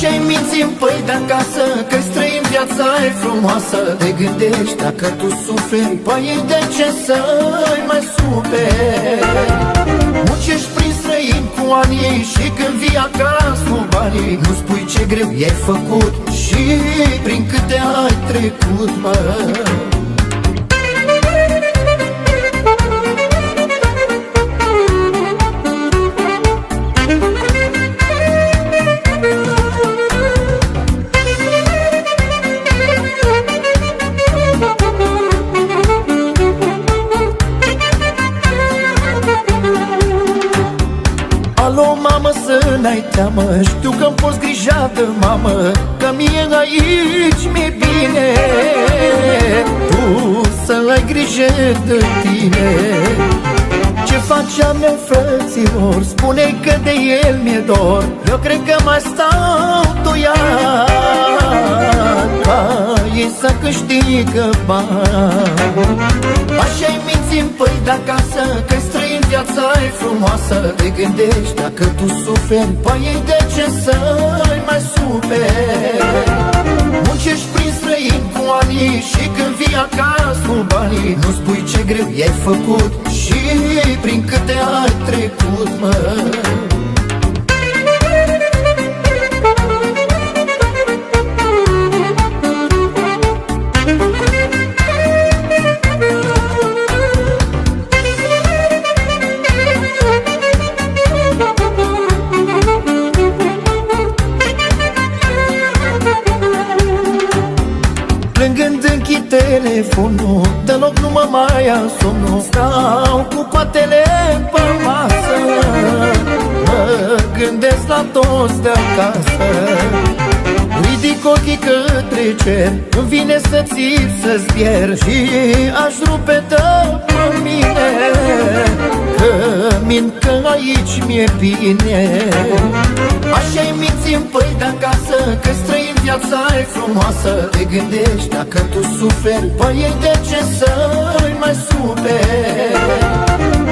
Așa-i mințim, păi de acasă, că-i străin, viața e frumoasă. Te gândești dacă tu suferi, păi de ce să-i mai superi? Muncești prin străin cu anii și când vii acasă cu banii, nu spui ce greu i-ai făcut și prin câte ai trecut, mă. Alo, mamă, să n-ai teamă, știu că-mi poți grija de mamă, că mie aici mi-e bine. Tu să ai grijă de tine. Ce faci a meu, frăților? Spune că de el mi-e dor. Eu cred că mai stau 2 ani ca ei să câștigă bani. Așa-i mințim, păi de acasă, că-i străin, viața e frumoasă. Te gândești dacă tu suferi, păi de ce să-i mai superi? Muncești prin străin cu anii și când vii acasă cu banii, nu spui ce greu i-ai făcut și prin câte ai trecut, mă. Plângând închid telefonul, deloc nu mă mai ia somnul. Stau cu coatele pe masă, mă gândesc la toți de acasă. Ridic ochii către cer, îmi vine să țip, să-ți pierd și aș rupe de pe mine, că mint că aici mi-e bine. Așa-i mințim, păi de acasă, că-i străin, viața e frumoasă. Te gândești dacă tu suferi, păi de ce să-i mai superi?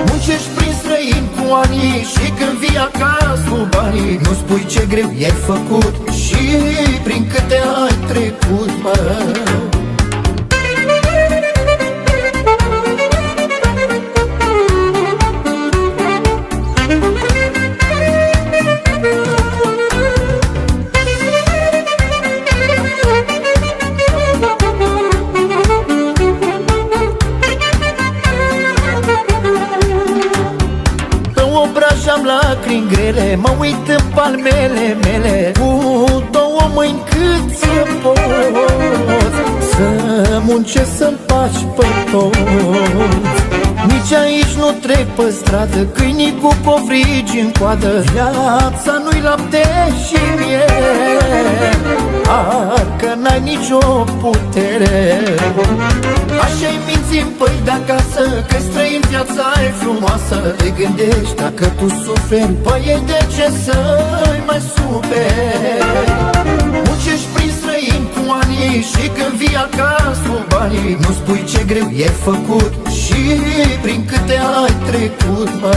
Muncești prin străin cu anii și când vii acasă cu banii, nu spui ce greu i-ai făcut și prin câte ai trecut, mă. Am lacrimi grele, mă uit în palmele mele, cu 2 mâini cât să poți, să muncesc să împaci pe toți. Nici aici nu trec pe stradă câinii cu covrigi în coadă. Viața nu-i lapte și miere, parcă n-ai nicio putere. Așa-i mințim, păi de acasă, că-i străin, viața e frumoasă. Te gândești dacă tu suferi, păi de ce să-i mai superi? Muncești prin străin cu anii și când vii acasă cu banii, nu spui ce greu i-ai făcut și prin câte ai trecut, mă.